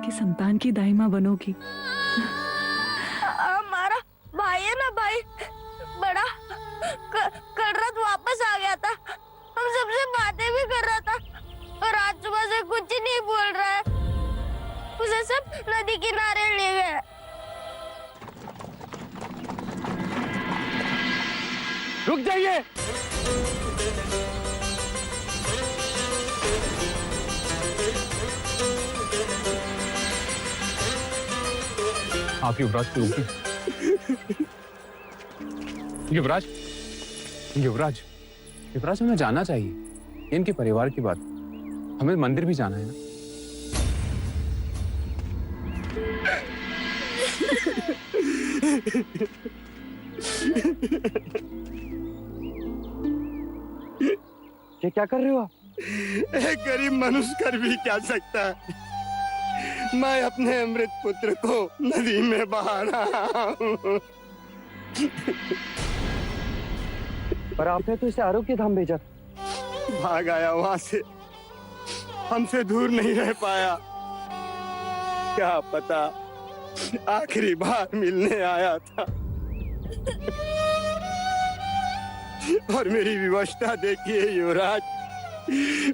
की संतान की दाई माँ बनोगी। हमारा भाई है ना, भाई बड़ा कल रात वापस आ गया था, हम सबसे बातें भी कर रहा था और आज सुबह से कुछ ही नहीं बोल रहा है। उसे सब नदी किनारे ले गए। रुक जाइए। आप युवराज को रोकिए। युवराज, युवराज, युवराज, हमें जाना चाहिए। इनके परिवार की बात, हमें मंदिर भी जाना है ना। ये क्या कर रहे हो आप? एक गरीब मनुष्य कर भी क्या सकता है। मैं अपने अमृत पुत्र को नदी में बहा रहा हूँ। पर आपने तो इसे आरोग्य धाम भेजा। भाग आया वहां से, हमसे दूर नहीं रह पाया। क्या पता आखिरी बार मिलने आया था। और मेरी विवशता देखिए युवराज,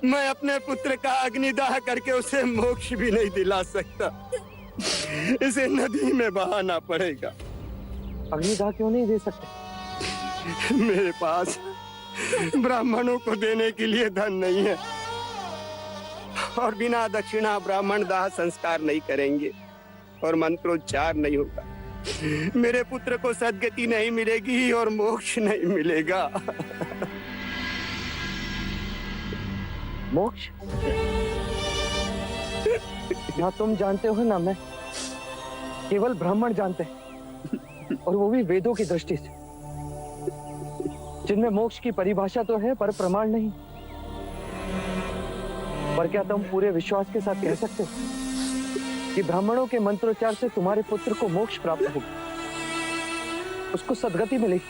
मैं अपने पुत्र का अग्निदाह करके उसे मोक्ष भी नहीं दिला सकता। इसे नदी में बहाना पड़ेगा। अग्निदाह क्यों नहीं दे सकते? मेरे पास ब्राह्मणों को देने के लिए धन नहीं है और बिना दक्षिणा ब्राह्मण दाह संस्कार नहीं करेंगे और मंत्रोच्चार नहीं होगा। मेरे पुत्र को सद्गति नहीं मिलेगी और मोक्ष नहीं मिलेगा। मोक्ष? ना तुम जानते हो ना मैं, केवल ब्राह्मण जानते हैं, और वो भी वेदों की दृष्टि से, जिनमें मोक्ष की परिभाषा तो है पर प्रमाण नहीं। पर क्या तुम पूरे विश्वास के साथ कह सकते हो कि ब्राह्मणों के मंत्रोच्चार से तुम्हारे पुत्र को मोक्ष प्राप्त होगा, उसको सद्गति मिलेगी?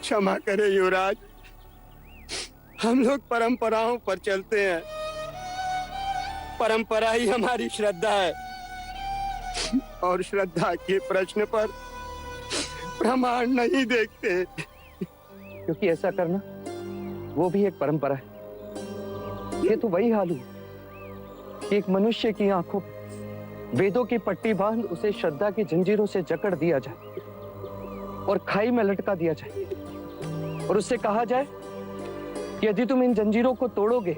क्षमा करे युवराज, हम लोग परंपराओं पर चलते हैं। परंपरा ही हमारी श्रद्धा है और श्रद्धा के प्रश्न पर प्रमाण नहीं देखते। क्योंकि ऐसा करना वो भी एक परंपरा है। ये तो वही हाल हुआ कि एक मनुष्य की आंखों वेदों की पट्टी बांध उसे श्रद्धा की जंजीरों से जकड़ दिया जाए और खाई में लटका दिया जाए और उससे कहा जाए कि यदि तुम इन जंजीरों को तोड़ोगे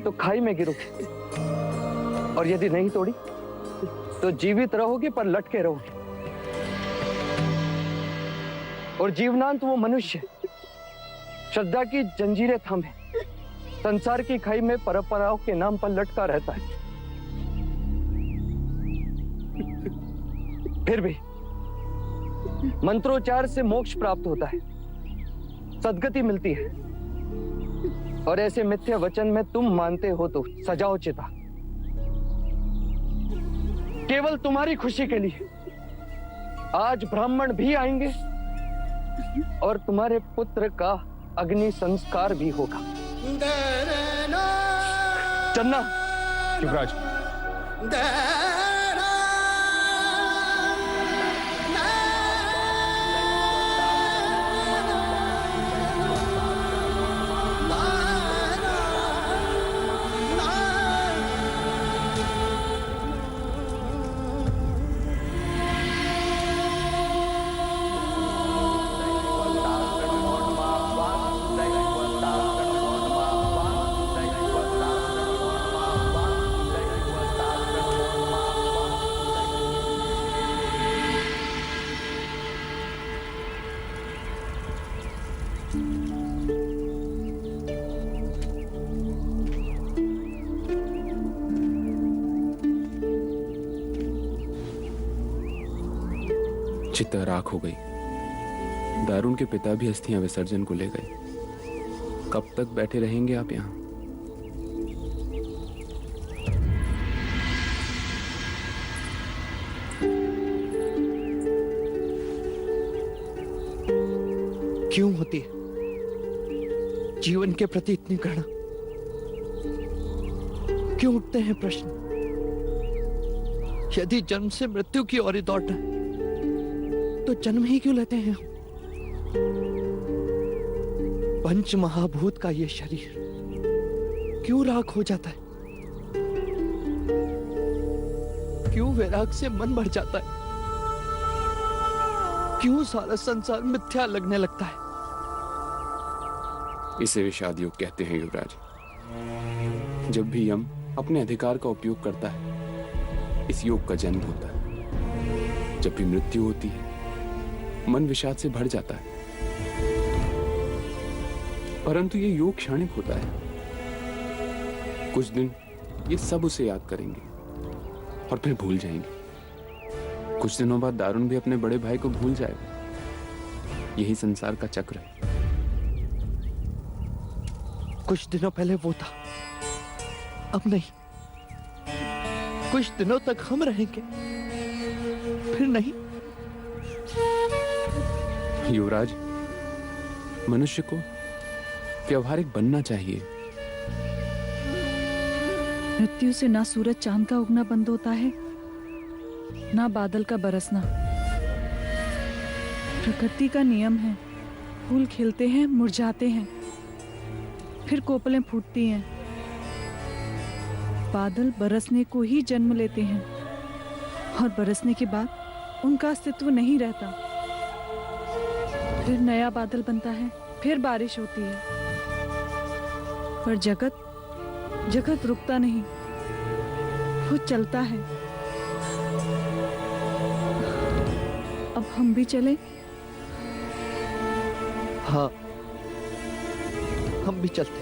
तो खाई में गिरोगे, और यदि नहीं तोड़ी तो जीवित रहोगे पर लटके रहोगे। और जीवनांत वो मनुष्य श्रद्धा की जंजीरें थामे संसार की खाई में परंपराओं के नाम पर लटका रहता है। फिर भी मंत्रोच्चार से मोक्ष प्राप्त होता है, सद्गति मिलती है, और ऐसे मिथ्या वचन में तुम मानते हो तो सजाओ चिता। केवल तुम्हारी खुशी के लिए आज ब्राह्मण भी आएंगे और तुम्हारे पुत्र का अग्नि संस्कार भी होगा। चन्ना, युवराज, चिता राख हो गई। दारुण के पिता भी अस्थियां विसर्जन को ले गए। कब तक बैठे रहेंगे आप यहाँ? क्यों होती है जीवन के प्रति इतनी घृणा? क्यों उठते हैं प्रश्न? यदि जन्म से मृत्यु की ओर ही दौड़ना है, तो जन्म ही क्यों लेते हैं? पंच महाभूत का ये शरीर क्यों राख हो जाता है? क्यों वैराग से मन भर जाता है? क्यों सारा संसार मिथ्या लगने लगता है? इसे विषाद योग कहते हैं युवराज। जब भी यम अपने अधिकार का उपयोग करता है, इस योग का जन्म होता है। जब भी मृत्यु होती है, मन विषाद से भर जाता है। परंतु ये योग क्षणिक होता है। कुछ दिन ये सब उसे याद करेंगे और फिर भूल जाएंगे। कुछ दिनों बाद दारुण भी अपने बड़े भाई को भूल जाएगा। यही संसार का चक्र है। कुछ दिनों पहले वो था, अब नहीं। कुछ दिनों तक हम रहेंगे, फिर नहीं। युवराज, मनुष्य को व्यवहारिक बनना चाहिए। मृत्यु से ना सूरज चांद का उगना बंद होता है, ना बादल का बरसना। प्रकृति का नियम है, फूल खिलते हैं, मुरझाते हैं, फिर कोपलें फूटती हैं। बादल बरसने को ही जन्म लेते हैं और बरसने के बाद उनका अस्तित्व नहीं रहता। फिर नया बादल बनता है, फिर बारिश होती है। पर जगत रुकता नहीं, वो चलता है। अब हम भी चलें? हाँ, हम भी चलते,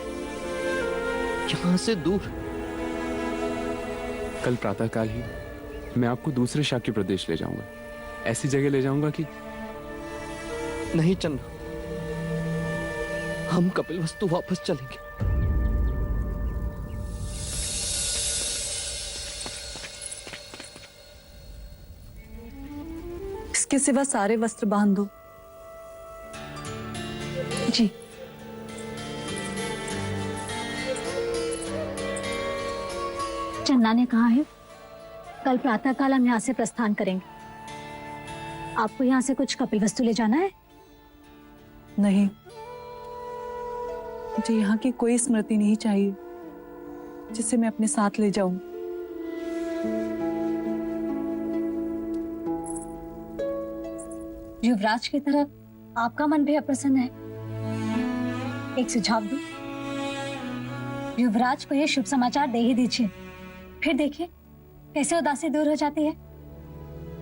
यहां से दूर। कल प्रातःकाल ही मैं आपको दूसरे शाक्य प्रदेश ले जाऊंगा। ऐसी जगह ले जाऊंगा कि नहीं चंद्र, हम कपिलवस्तु वापस चलेंगे। इसके सिवा सारे वस्त्र बांध दो। जी। चंदा ने कहा है कल प्रातःकाल हम यहाँ से प्रस्थान करेंगे। आपको यहाँ से कुछ कपिलवस्तु ले जाना है? नहीं, मुझे यहाँ की कोई स्मृति नहीं चाहिए जिसे मैं अपने साथ ले जाऊं। युवराज की तरफ आपका मन भी अप्रसन्न है। एक सुझाव दूं, युवराज को ये शुभ समाचार दे ही दीजिए, फिर देखिए कैसे उदासी दूर हो जाती है।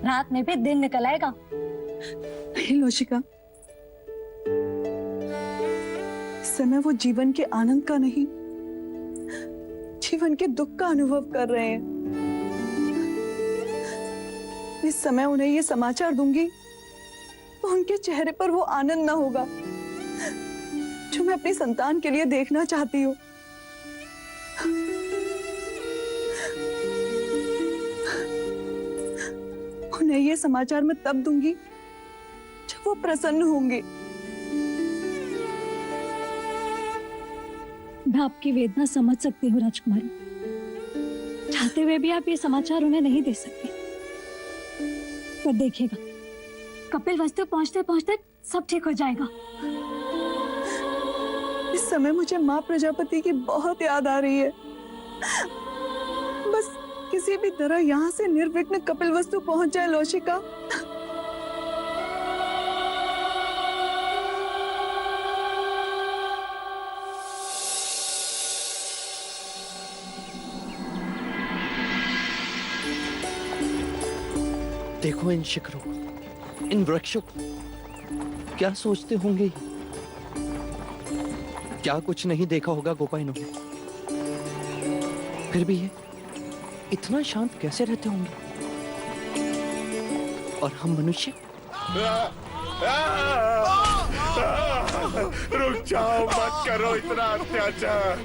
रात में भी दिन निकल आएगा। नहीं लोशिका, इस समय वो जीवन के आनंद का नहीं, जीवन के दुख का अनुभव कर रहे हैं। इस समय उन्हें ये समाचार दूंगी तो उनके चेहरे पर वो आनंद ना होगा जो मैं अपनी संतान के लिए देखना चाहती हूँ। उन्हें ये समाचार मैं तब दूंगी जब वो प्रसन्न होंगे। मैं आपकी वेदना समझ सकती हूँ राजकुमारी। चाहते हुए भी आप ये समाचार उन्हें नहीं दे सकते। पर देखिएगा, कपिलवस्तु पहुंचते पहुंचते सब ठीक हो जाएगा। इस समय मुझे माँ प्रजापति की बहुत याद आ रही है। बस किसी भी तरह यहाँ से निर्विघ्न कपिलवस्तु पहुंच जाए लोशिका। देखो इन शिखरों को, इन वृक्षों को, क्या सोचते होंगे ये? क्या कुछ नहीं देखा होगा गोपाइनों ने? फिर भी ये इतना शांत कैसे रहते होंगे? और हम मनुष्य? रुक जाओ, मत करो इतना अत्याचार।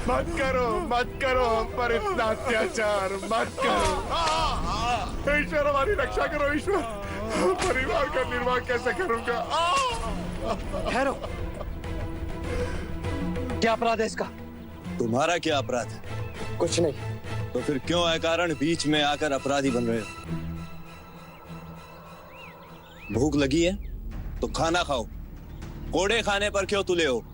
मत करो हम पर इतना अत्याचार मत करो। ईश्वर हमारी रक्षा करो ईश्वर। परिवार का निर्वाह कैसे करूंगा? ठहरो, क्या अपराध है इसका? तुम्हारा क्या अपराध है? कुछ नहीं, तो फिर क्यों अकारण बीच में आकर अपराधी बन रहे हो? भूख लगी है तो खाना खाओ, कोड़े खाने पर क्यों तुले हो?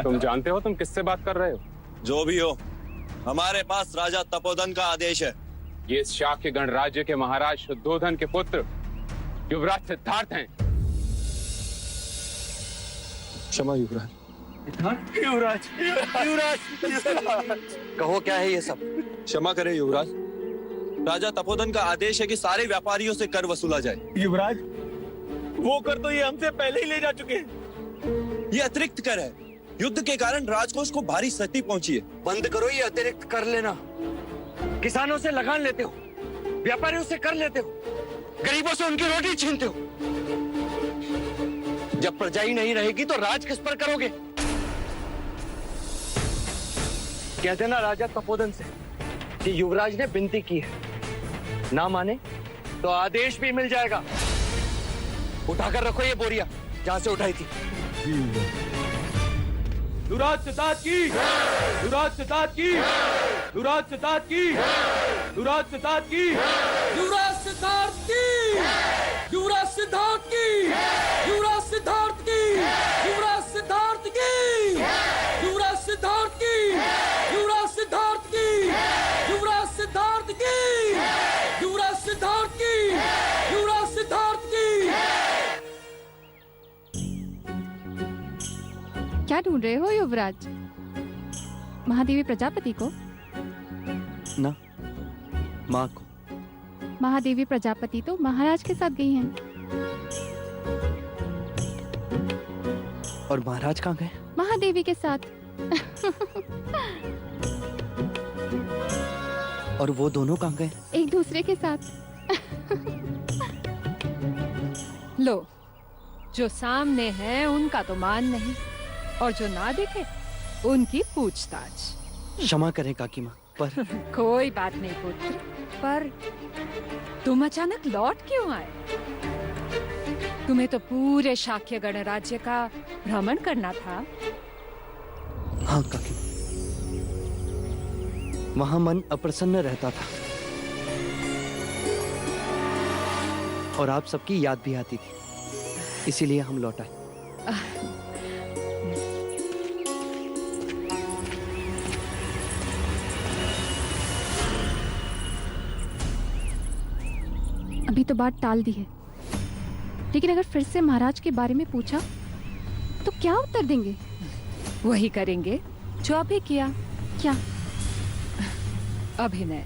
तुम जानते हो तुम किससे बात कर रहे हो? जो भी हो, हमारे पास राजा तपोधन का आदेश है। ये शाक्य गणराज्य के महाराज शुद्धोधन के पुत्र युवराज सिद्धार्थ हैं। क्षमा युवराज। युवराज, युवराज, कहो क्या है ये सब? क्षमा करें युवराज, राजा तपोधन का आदेश है कि सारे व्यापारियों से कर वसूला जाए। युवराज, वो कर तो ये हमसे पहले ही ले जा चुके हैं। ये अतिरिक्त कर है। युद्ध के कारण राजकोष को भारी क्षति पहुंची है। बंद करो ये अतिरिक्त कर लेना। किसानों से लगान लेते हो, व्यापारियों से कर लेते हो, गरीबों से उनकी रोटी छीनते हो। जब प्रजा ही नहीं रहेगी तो राज किस पर करोगे? कह देना राजा तपोधन से कि युवराज ने विनती की है, ना माने तो आदेश भी मिल जाएगा। उठाकर रखो ये बोरिया जहां से उठाई थी। युवराज सिद्धार्थ की, युवराज सिद्धार्थ की, युवराज सिद्धार्थ की, युवराज सिद्धार्थ की, युवराज सिद्धार्थ की, युवराज सिद्धार्थ की, युवराज सिद्धार्थ की, युवराज सिद्धार्थ की, युवराज सिद्धार्थ की, युवराज सिद्धार्थ की, युवराज सिद्धार्थ की, युवराज सिद्धार्थ की, युवराज सिद्धार्थ की। क्या ढूंढ रहे हो युवराज? महादेवी प्रजापति को? ना, माँ को। महादेवी प्रजापति तो महाराज के साथ गई हैं। और महाराज कहाँ गए? महादेवी के साथ। और वो दोनों कहाँ गए? एक दूसरे के साथ। लो, जो सामने है उनका तो मान नहीं, और जो ना दिखे उनकी पूछताछ। क्षमा करें काकी माँ, पर कोई बात नहीं पुत्र, पर तुम अचानक लौट क्यों आए? तुम्हें तो पूरे शाक्य गणराज्य का भ्रमण करना था। हाँ काकी, वहां मन अप्रसन्न रहता था और आप सबकी याद भी आती थी, इसीलिए हम लौट आए। अभी तो बात टाल दी है, लेकिन अगर फिर से महाराज के बारे में पूछा तो क्या उत्तर देंगे? वही करेंगे जो अभी किया। क्या? अभिनय।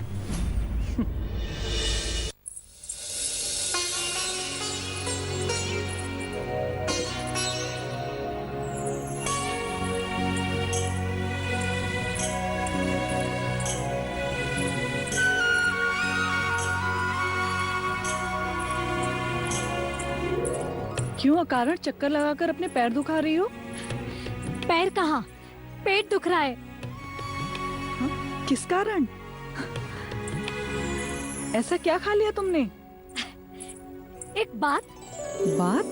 क्यों अकारण चक्कर लगाकर अपने पैर दुखा रही हो? पैर कहाँ, पेट दुख रहा है। किस कारण? ऐसा क्या खा लिया तुमने? एक बात। बात?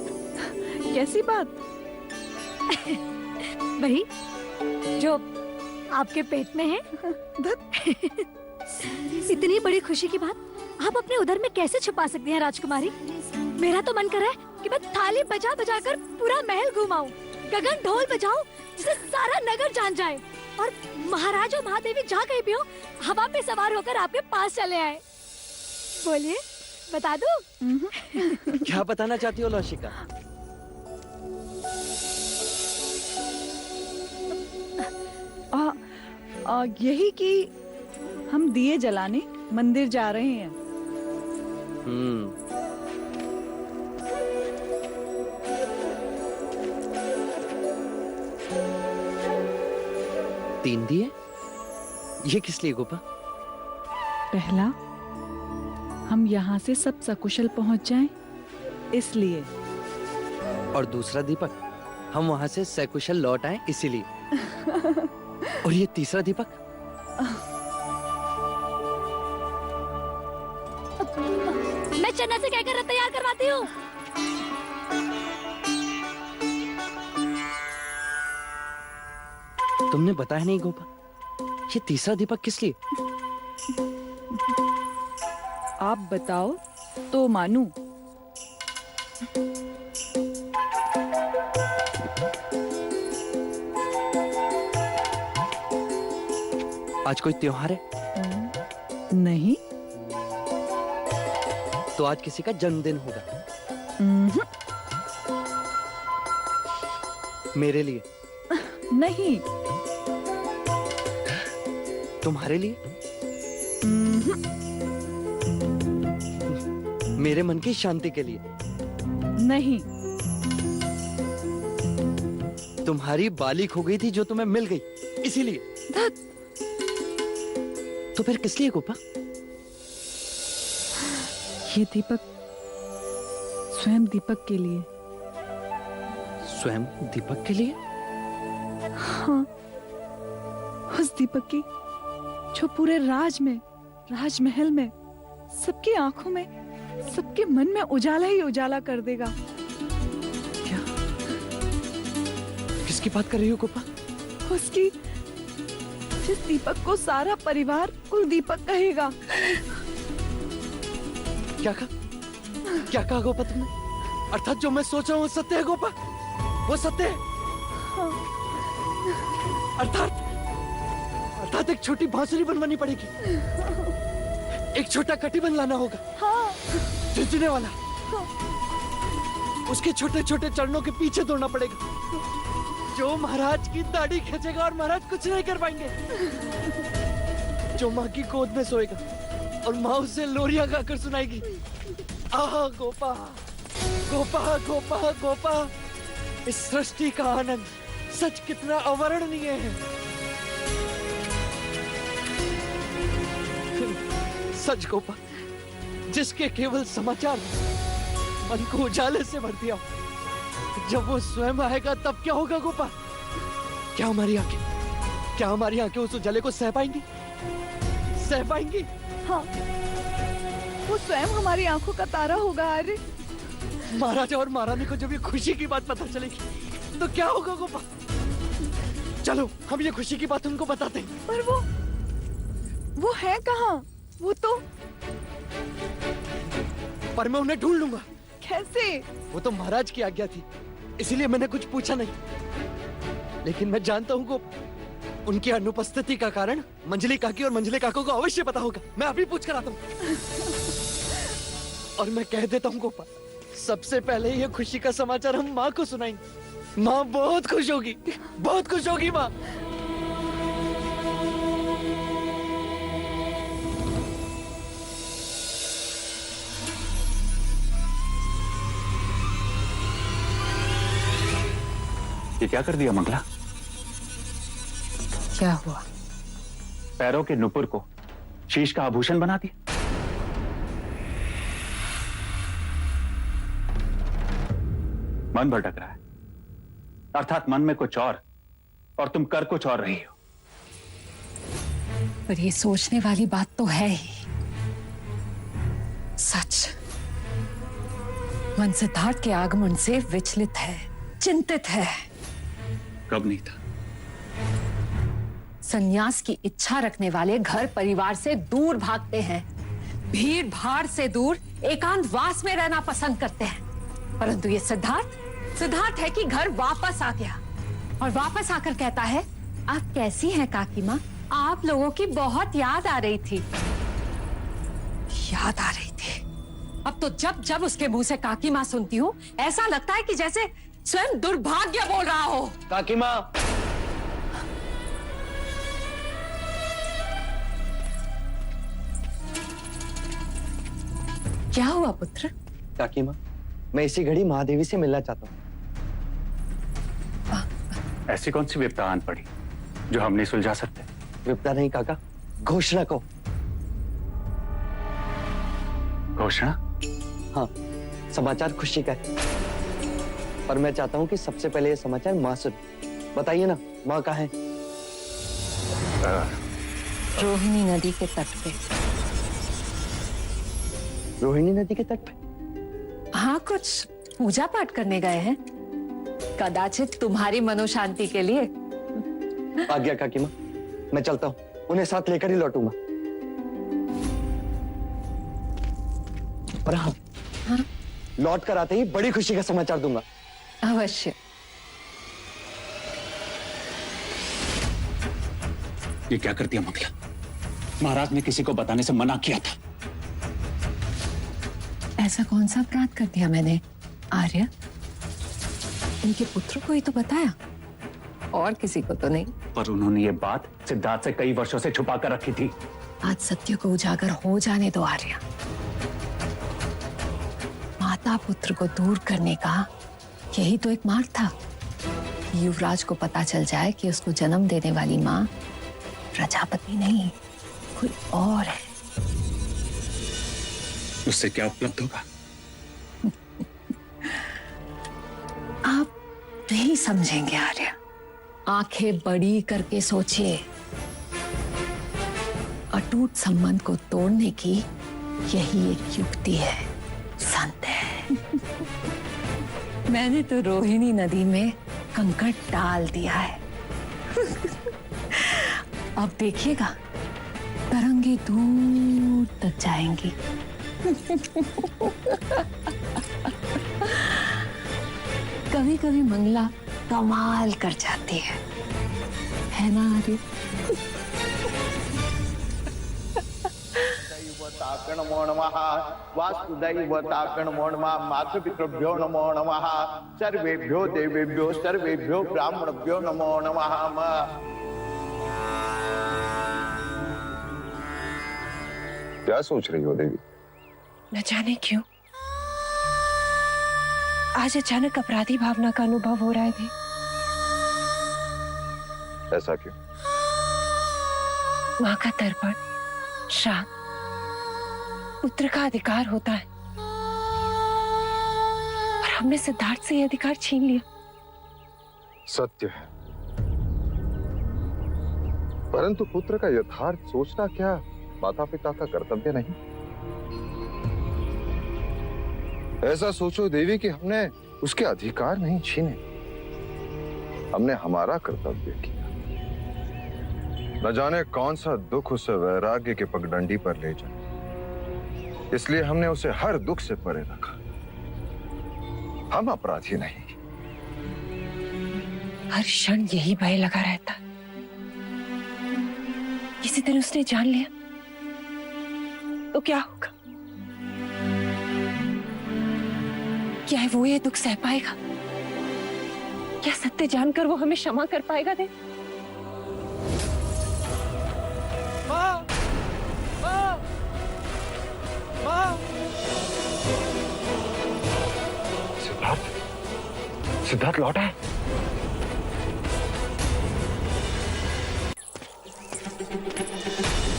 कैसी बात? वही जो आपके पेट में है। इतनी बड़ी खुशी की बात आप अपने उदर में कैसे छुपा सकती हैं राजकुमारी? मेरा तो मन कर रहा है कि मैं थाली बजा बजा कर पूरा महल घुमाऊं, गगन ढोल बजाऊं जिसे सारा नगर जान जाए, और महाराज और महादेवी जहाँ कहीं भी हो हवा पे सवार होकर आपके पास चले आए। बोलिए, बता दूं? क्या बताना चाहती हो लौशिका? यही कि हम दिए जलाने मंदिर जा रहे हैं। तीन दिए? ये किस लिए गोपा? पहला, हम यहाँ से सब सकुशल पहुँच जाएं, इसलिए। और दूसरा दीपक, हम वहां से सकुशल लौट आए इसीलिए। और ये तीसरा दीपक? मैं चन्ना से कहकर तैयार करवाती हूँ। तुमने बताया नहीं गोपा, ये तीसरा दीपक किस लिए? आप बताओ तो मानू। आज कोई त्योहार है? नहीं। तो आज किसी का जन्मदिन होगा। मेरे लिए? नहीं। तुम्हारे लिए? मेरे मन की शांति के लिए? नहीं। तुम्हारी बाली खो गई थी जो तुम्हें मिल गई, इसीलिए? तो फिर किस लिए गोपा? ये दीपक स्वयं दीपक के लिए। स्वयं दीपक के लिए? हाँ, उस दीपक की जो पूरे राजमहल में सबकी आंखों में, सबके मन में उजाला ही उजाला कर देगा। क्या? किसकी बात कर रही हो गोपा? उसकी, जिस दीपक को सारा परिवार कुल दीपक कहेगा। क्या कहा? क्या कहा गोपा तुमने? अर्थात जो मैं सोच रहा हूँ वो सत्य है गोपा? वो सत्य है? हाँ। अर्थात एक छोटी बांसुरी बनवानी पड़ेगी, एक छोटा कटिबंध लाना होगा। हाँ। झुंझुने वाला। हाँ। उसके छोटे छोटे चरणों के पीछे दौड़ना पड़ेगा, जो महाराज की दाढ़ी खींचेगा और महाराज कुछ नहीं कर पाएंगे। जो माँ की गोद में सोएगा और माँ उसे लोरियां गाकर सुनाएगी। आह गोपा, गोपा, गोपा, गोपा, इस सृष्टि का आनंद सच कितना अवर्णनीय है। सच गोपा, जिसके केवल समाचार मन को उजाले से भर दिया, जब वो स्वयं आएगा तब क्या होगा गोपा? क्या हमारी आंखें उस उजाले को सह पाएंगी? सह पाएंगी? हाँ, वो स्वयं हमारी आंखों का तारा होगा। अरे महाराजा और महारानी को जब ये खुशी की बात पता चलेगी तो क्या होगा गोपा? चलो हम ये खुशी की बात उनको बताते हैं। पर वो है कहाँ? वो तो, पर मैं उन्हें ढूंढ लूंगा। कैसे? वो तो महाराज की आज्ञा थी, इसीलिए मैंने कुछ पूछा नहीं। लेकिन मैं जानता हूँ गोपा, उनकी अनुपस्थिति का कारण मंजली काकी और मंजली काको को अवश्य पता होगा। मैं अभी पूछ कर आता हूँ। और मैं कह देता हूँ गोपा, सबसे पहले ये खुशी का समाचार हम माँ को सुनाएंगे। माँ बहुत खुश होगी, बहुत खुश होगी माँ। ये क्या कर दिया मंगला? क्या हुआ? पैरों के नुपुर को शीश का आभूषण बना दिया। मन भटक रहा है, अर्थात मन में कुछ और तुम कर कुछ और रही हो। पर ये सोचने वाली बात तो है ही। सच, मन सिद्धार्थ के आगमन से विचलित है, चिंतित है। कब नहीं था? संन्यास की इच्छा रखने वाले घर परिवार से दूर भागते हैं, भीड़ भाड़ से दूर एकांतवास में रहना पसंद करते हैं। परंतु ये सिद्धार्थ है कि घर वापस आ गया और वापस आकर कहता है, आप कैसी हैं काकी माँ? आप लोगों की बहुत याद आ रही थी। याद आ रही थी। अब तो जब जब उसके मुंह से काकी माँ सुनती हूँ, ऐसा लगता है कि जैसे स्वयं दुर्भाग्य बोल रहा हो। काकी माँ, क्या हुआ पुत्र? काकी माँ, मैं इसी घड़ी महादेवी से मिलना चाहता हूँ। ऐसी कौन सी विपदा आन पड़ी जो हम नहीं सुलझा सकते? विपदा नहीं काका, घोषणा को। घोषणा? हाँ, समाचार खुशी का है, पर मैं चाहता हूँ कि सबसे पहले ये समाचार माँ सुन। बताइए ना, माँ कहाँ है? रोहिणी नदी के तट पे। रोहिणी नदी के तट पे? हाँ, कुछ पूजा पाठ करने गए हैं, कदाचित तुम्हारी मनोशांति के लिए। आ गया काकी माँ, मैं चलता हूँ, उन्हें साथ लेकर ही लौटूंगा। और हाँ, लौट कर आते ही बड़ी खुशी का समाचार दूंगा। अवश्य। ये क्या कर दिया मंगला? महाराज ने किसी को बताने से मना किया था। ऐसा कौन सा अपराध कर दिया मैंने आर्य? इनके पुत्र को ही तो बताया, और किसी को तो नहीं। पर उन्होंने ये बात सिद्धार्थ से कई वर्षों से छुपा कर रखी थी। आज सत्य को उजागर हो जाने दो आर्य। माता पुत्र को दूर करने का यही तो एक मार्ग था। युवराज को पता चल जाए कि उसको जन्म देने वाली माँ प्रजापति नहीं, कोई और है। उससे क्या उपलब्ध होगा? आप नहीं समझेंगे आर्य। आंखें बड़ी करके सोचिए। अटूट संबंध को तोड़ने की यही एक युक्ति है, संदेह। मैंने तो रोहिणी नदी में कंकड़ डाल दिया है। अब देखिएगा, तरंगे दूर तक जाएंगी। कभी कभी मंगला कमाल कर जाती है ना आर्य? नमो नमः। वासुदैवताभ्यो नमो नमः। मातृपितृभ्यो नमो नमः। सर्वेभ्यो देवेभ्यो सर्वेभ्यो ब्राह्मणभ्यो नमो नमः। क्या सोच रही हो देवी? न जाने क्यों आज अचानक अपराधी भावना का अनुभव हो रहा है। ऐसा क्यों? माँ का तर्पण, श्राद्ध, पुत्र का अधिकार होता है, और हमने सिद्धार्थ से यह अधिकार छीन लिया। सत्य है, परंतु पुत्र का यथार्थ सोचना क्या माता पिता का कर्तव्य नहीं? ऐसा सोचो देवी कि हमने उसके अधिकार नहीं छीने, हमने हमारा कर्तव्य किया। न जाने कौन सा दुख उसे वैराग्य के पगडंडी पर ले जाए, इसलिए हमने उसे हर दुख से परे रखा। हम अपराधी नहीं। हर क्षण यही भय लगा रहता, किसी दिन उसने जान लिया तो क्या होगा? क्या है वो ये दुख सह पाएगा? क्या सत्य जानकर वो हमें क्षमा कर पाएगा? दे माँ, माँ, माँ। सिद्धार्थ लौटा है।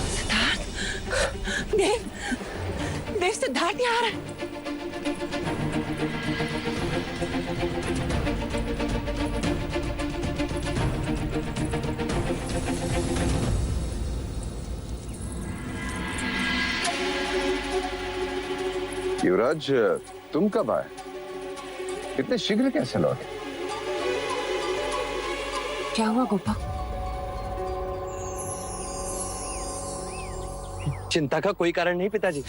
सिद्धार्थ, देव, देव, सिद्धार्थ यहाँ आ रहा है। युवराज, तुम कब आए? इतने शीघ्र कैसे लौटे? क्या हुआ गोपा? चिंता का कोई कारण नहीं पिताजी।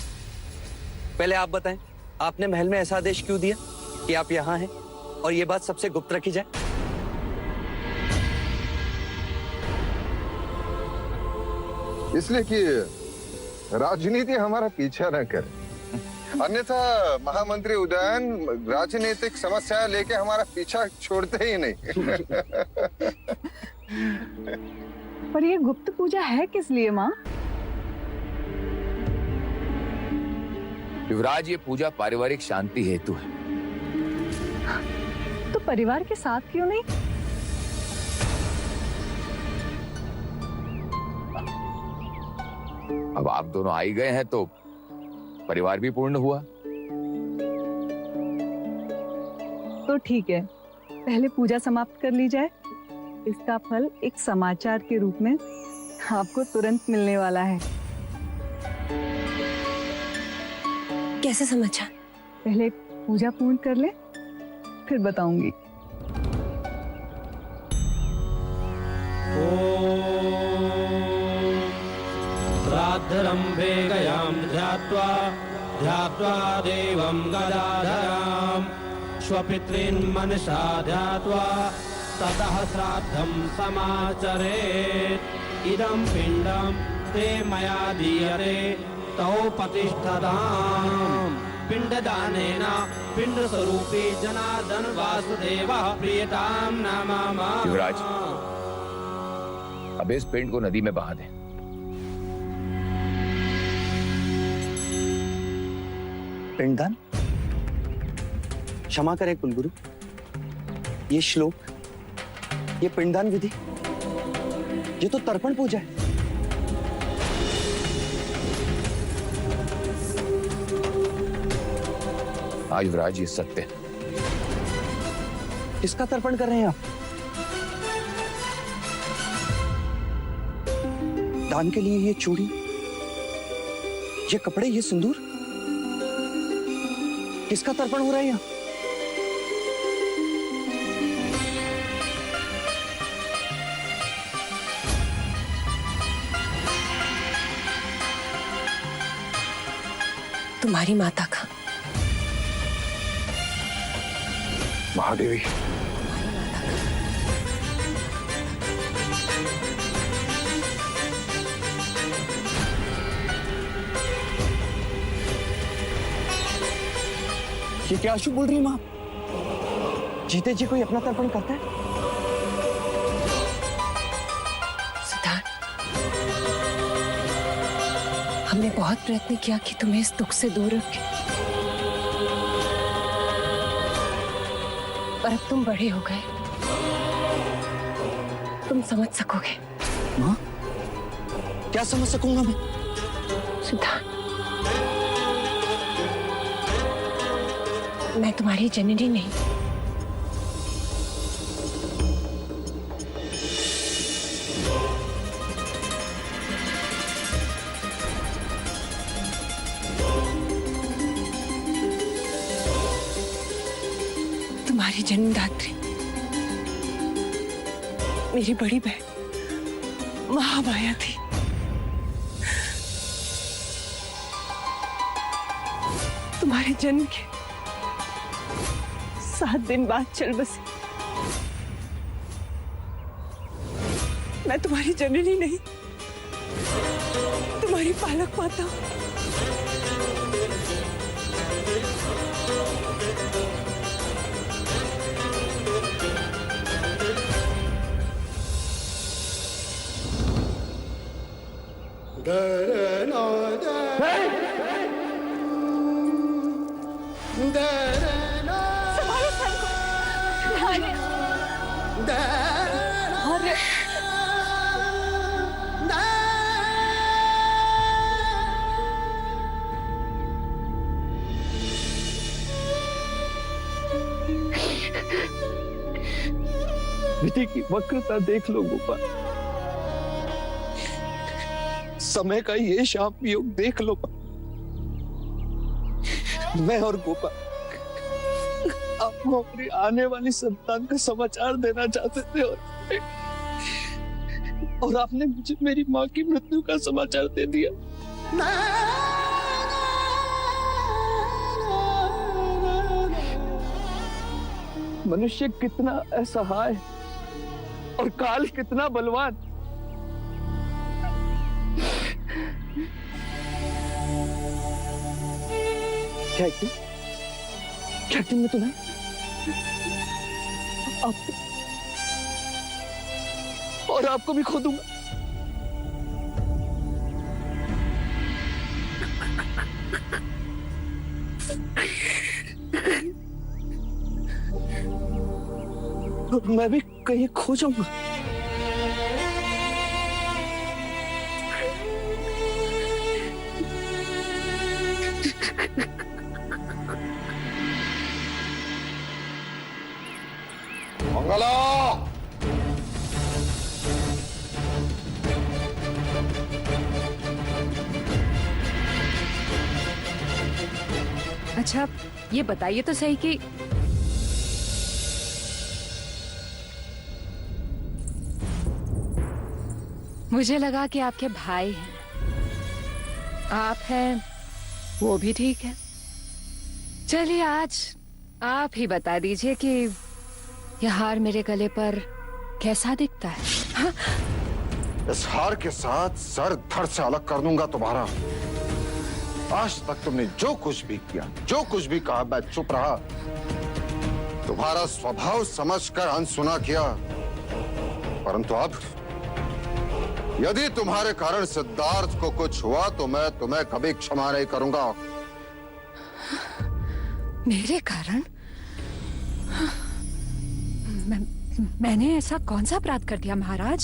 पहले आप बताएं, आपने महल में ऐसा आदेश क्यों दिया कि आप यहाँ हैं और ये बात सबसे गुप्त रखी जाए? इसलिए कि राजनीति हमारा पीछा न करे, अन्यथा महामंत्री उदयन राजनीतिक समस्या लेके हमारा पीछा छोड़ते ही नहीं। पर ये गुप्त पूजा है किस लिए माँ? युवराज, ये पूजा पारिवारिक शांति हेतु है। तो परिवार के साथ क्यों नहीं? अब आप दोनों आ ही गए हैं तो परिवार भी पूर्ण हुआ। तो ठीक है, पहले पूजा समाप्त कर ली जाए। इसका फल एक समाचार के रूप में आपको तुरंत मिलने वाला है। कैसे समाचार? पहले पूजा पूर्ण कर ले, फिर बताऊंगी। श्राद्धरम्भे गयां ध्यात्वा ध्यात्वा देवं गदाधरां स्वपितॄन् मनसा ध्यात्वा ततः श्राद्धं समाचरेत्। इदं पिण्डं ते मया दीयते तौ प्रतिष्ठताम्। पिण्डदानेन पिण्डस्वरूपी जनार्दन वासुदेवः प्रियतां नमः। युवराज, अब इस पिंड को नदी में बहा दें। पिंडदान? क्षमा करें कुलगुरु, ये श्लोक, ये पिंडदान विधि, ये तो तर्पण पूजा है। हाँ युवराज, ये सत्य है। किसका तर्पण कर रहे हैं आप? दान के लिए ये चूड़ी, ये कपड़े, ये सिंदूर, किसका तर्पण हो रहा है यहाँ? तुम्हारी माता का। महादेवी, ये क्या अशुभ बोल रही है माँ? जीते जी कोई अपना तर्पण करता है? सिद्धार्थ, हमने बहुत प्रयत्न किया कि तुम्हें इस दुख से दूर रखें, पर अब तुम बड़े हो गए, तुम समझ सकोगे। माँ, क्या समझ सकूंगा मैं? सिद्धार्थ, मैं तुम्हारी जननी नहीं, तुम्हारी जन्मदात्री मेरी बड़ी बहन महामाया थी। तुम्हारे जन्म के 7 दिन बाद चल बसी। मैं तुम्हारी जननी नहीं, तुम्हारी पालक माता हूं। संभालो सर को। विधि की वक्रता देख लो गोपाल, समय का ये शाप योग देख लो। मैं और गोपाल आपको अपनी आने वाली संतान का समाचार देना चाहते थे, और आपने मुझे मेरी माँ की मृत्यु का समाचार दे दिया। मनुष्य कितना असहाय और काल कितना बलवान। क्या एक्टिंग में तुम्हें और आपको भी खो दूंगा। मैं भी कहीं खो जाऊंगा। मंगला, अच्छा, ये बताइए तो सही कि मुझे लगा कि आपके भाई हैं। आप हैं वो भी ठीक है। चलिए आज आप ही बता दीजिए कि यह हार मेरे गले पर कैसा दिखता है। हाँ? इस हार के साथ सर धड़ से अलग कर दूंगा तुम्हारा। आज तक तुमने जो कुछ भी किया, जो कुछ भी कहा, मैं चुप रहा, तुम्हारा स्वभाव समझकर अनसुना किया। परंतु अब यदि तुम्हारे कारण सिद्धार्थ को कुछ हुआ तो मैं तुम्हें कभी क्षमा नहीं करूंगा। मेरे कारण? मैंने ऐसा कौन सा अपराध कर दिया महाराज?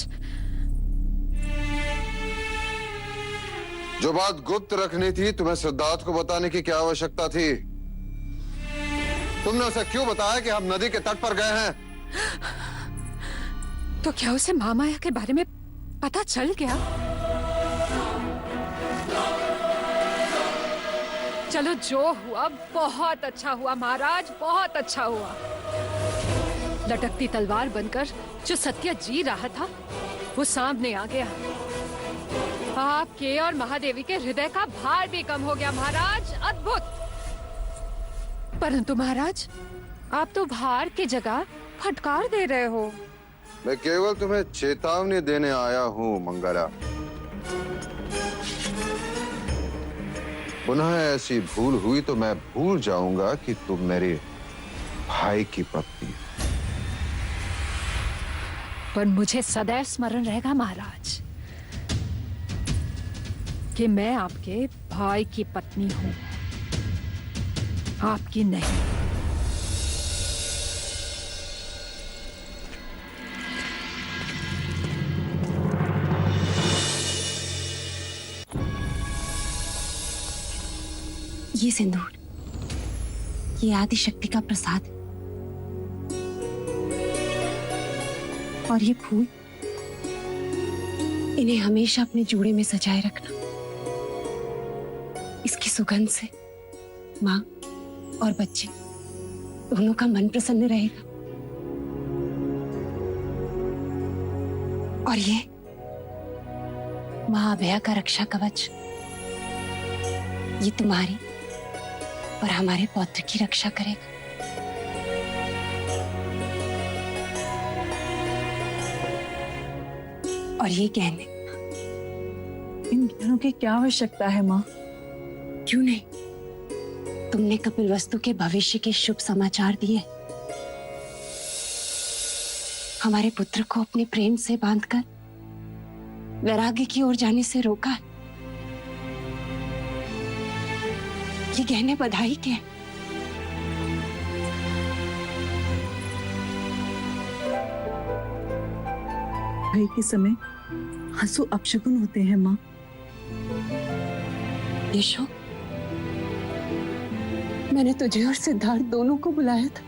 जो बात गुप्त रखनी थी तुम्हें सिद्धार्थ को बताने की क्या आवश्यकता थी? तुमने उसे क्यों बताया कि हम नदी के तट पर गए हैं? तो क्या उसे महामाया के बारे में पता चल गया? चलो जो हुआ बहुत अच्छा हुआ महाराज, बहुत अच्छा हुआ। लटकती तलवार बनकर जो सत्य जी रहा था वो सामने आ गया। आपके और महादेवी के हृदय का भार भी कम हो गया महाराज। अद्भुत। परंतु महाराज आप तो भार की जगह फटकार दे रहे हो। मैं केवल तुम्हें चेतावनी देने आया हूं मंगला। पुनः ऐसी भूल हुई तो मैं भूल जाऊंगा कि तुम मेरे भाई की पत्नी हो। पर मुझे सदैव स्मरण रहेगा महाराज कि मैं आपके भाई की पत्नी हूं, आपकी नहीं। ये सिंदूर, ये आदि शक्ति का प्रसाद है। और ये फूल, इन्हें हमेशा अपने जूड़े में सजाए रखना। इसकी सुगंध से माँ और बच्चे दोनों का मन प्रसन्न रहेगा। और ये माँ अभया का रक्षा कवच, ये तुम्हारी और हमारे पौत्र की रक्षा करेगा। और ये गहने, इन गहनों की क्या आवश्यकता है माँ? क्यों नहीं, तुमने कपिलवस्तु के भविष्य के शुभ समाचार दिए। हमारे पुत्र को अपने प्रेम से बांधकर वैराग्य की ओर जाने से रोका है। ये गहने बधाई के हैं। भय के समय आंसू अपशकुन होते हैं माँ। यशो, मैंने तुझे और सिद्धार्थ दोनों को बुलाया था,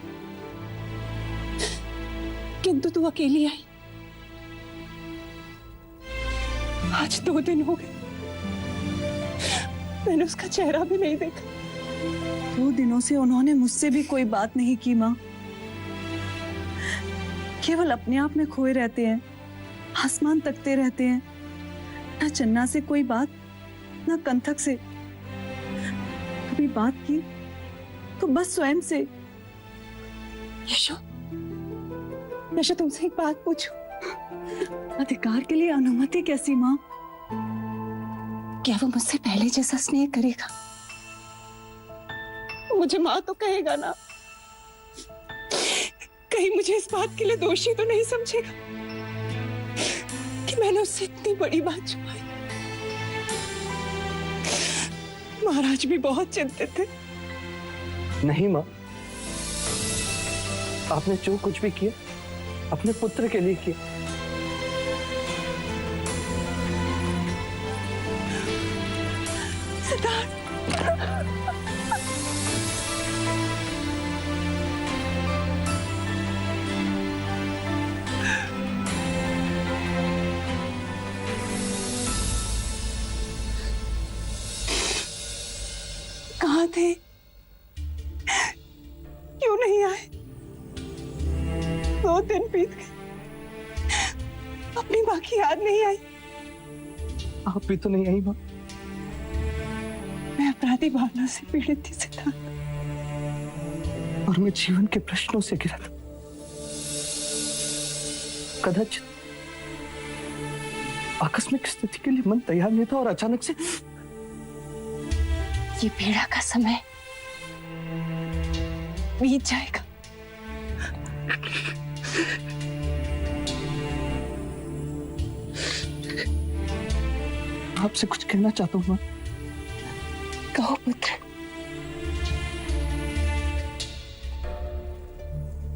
किंतु तू अकेली आई। आज 2 दिन हो गए, मैंने उसका चेहरा भी नहीं देखा। 2 दिनों से उन्होंने मुझसे भी कोई बात नहीं की माँ। केवल अपने आप में खोए रहते हैं, आसमान तकते रहते हैं। ना चन्ना से कोई बात, ना कंथक से। कभी बात की तो बस स्वयं से। यशो, यशो तुमसे एक बात पूछूं? अधिकार के लिए अनुमति कैसी माँ? क्या वो मुझसे पहले जैसा स्नेह करेगा? मुझे माँ तो कहेगा ना? कहीं मुझे इस बात के लिए दोषी तो नहीं समझेगा कि मैंने उससे इतनी बड़ी बात छुपाई? महाराज भी बहुत चिंतित थे। नहीं माँ, आपने जो कुछ भी किया अपने पुत्र के लिए किया। सिद्धार्थ, कहाँ थे? क्यों नहीं आए? 2 दिन बीत गए, अपनी माँ की याद नहीं आई। आप भी तो नहीं आई माँ। मैं अपराधी भावना से पीड़ित थी सिद्धार्थ, और मैं जीवन के प्रश्नों से घिरा था। कदाचित आकस्मिक स्थिति के लिए मन तैयार नहीं था और अचानक से ये पीड़ा का समय बीत जाएगा। आपसे कुछ कहना चाहता हूँ माँ। कहो पुत्र।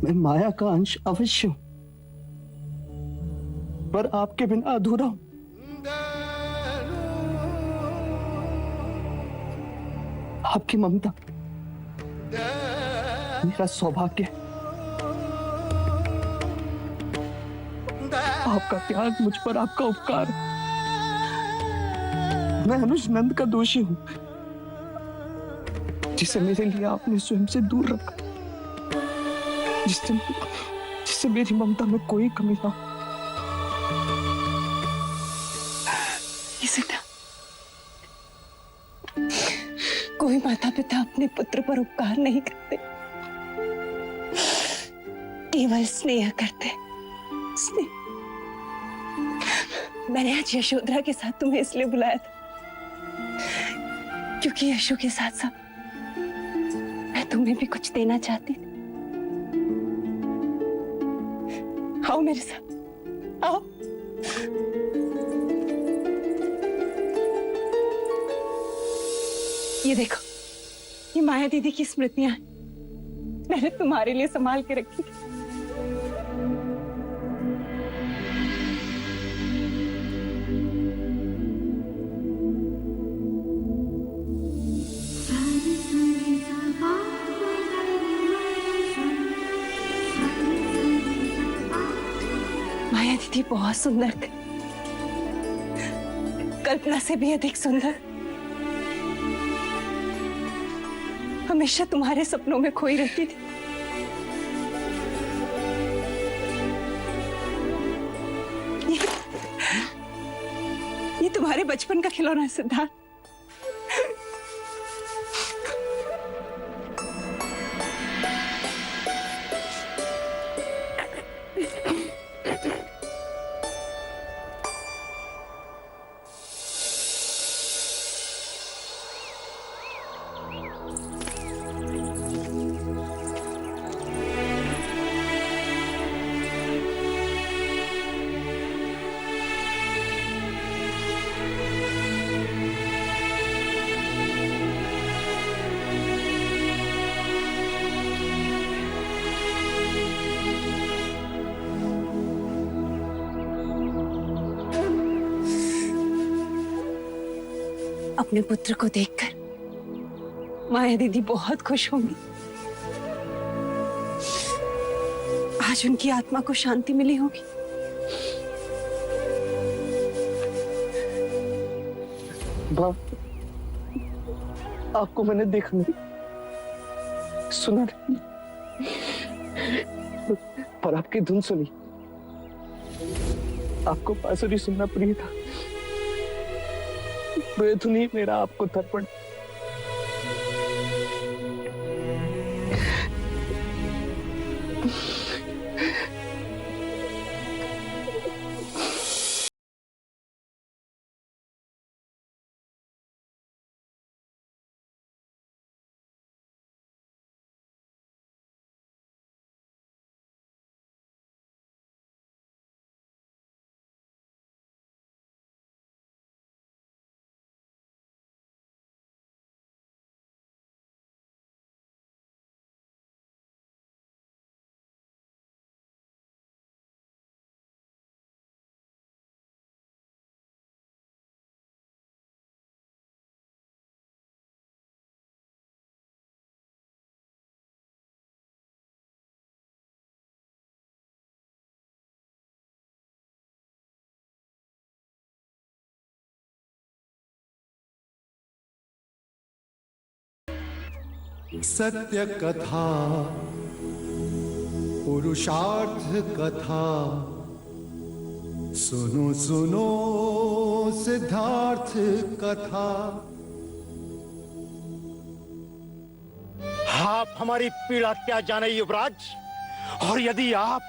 मैं माया का अंश अवश्य हूं, पर आपके बिना अधूरा हूं। आपकी ममता मेरा सौभाग्य है। आपका त्याग मुझ पर आपका उपकार है। मैं अनुज नंद का दोषी हूं, जिसे मेरे लिए आपने स्वयं से दूर रखा, जिससे मेरी ममता में कोई कमी ना हो। कोई माता पिता अपने पुत्र पर उपकार नहीं करते, केवल स्नेह करते। स्नेह। मैंने आज यशोधरा के साथ तुम्हें इसलिए बुलाया था क्योंकि यशो के साथ साथ मैं तुम्हें भी कुछ देना चाहती थी। आओ मेरे साथ, आओ। ये देखो, ये माया दीदी की स्मृतियां हैं। मैंने तुम्हारे लिए संभाल के रखी थी। माया दीदी बहुत सुंदर थे, कल्पना से भी अधिक सुंदर। हमेशा तुम्हारे सपनों में खोई रहती थी। ये तुम्हारे बचपन का खिलौना है सिद्धार्थ। अपने पुत्र को देखकर माया दीदी बहुत खुश होंगी। आज उनकी आत्मा को शांति मिली होगी। माँ, आपको मैंने देखा नहीं, सुना नहीं, पर आपकी धुन सुनी। आपको बांसुरी सुनना प्रिय था, बेधुनी मेरा आपको तर्पण। सत्य कथा, पुरुषार्थ कथा, सुनो सुनो सिद्धार्थ कथा। आप हमारी पीड़ा क्या जाने युवराज, और यदि आप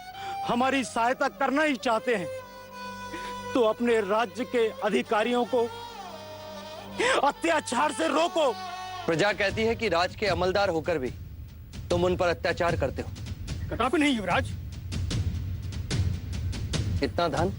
हमारी सहायता करना ही चाहते हैं तो अपने राज्य के अधिकारियों को अत्याचार से रोको। प्रजा कहती है कि राज के अमलदार होकर भी तुम उन पर अत्याचार करते हो। कदापि नहीं युवराज। इतना धन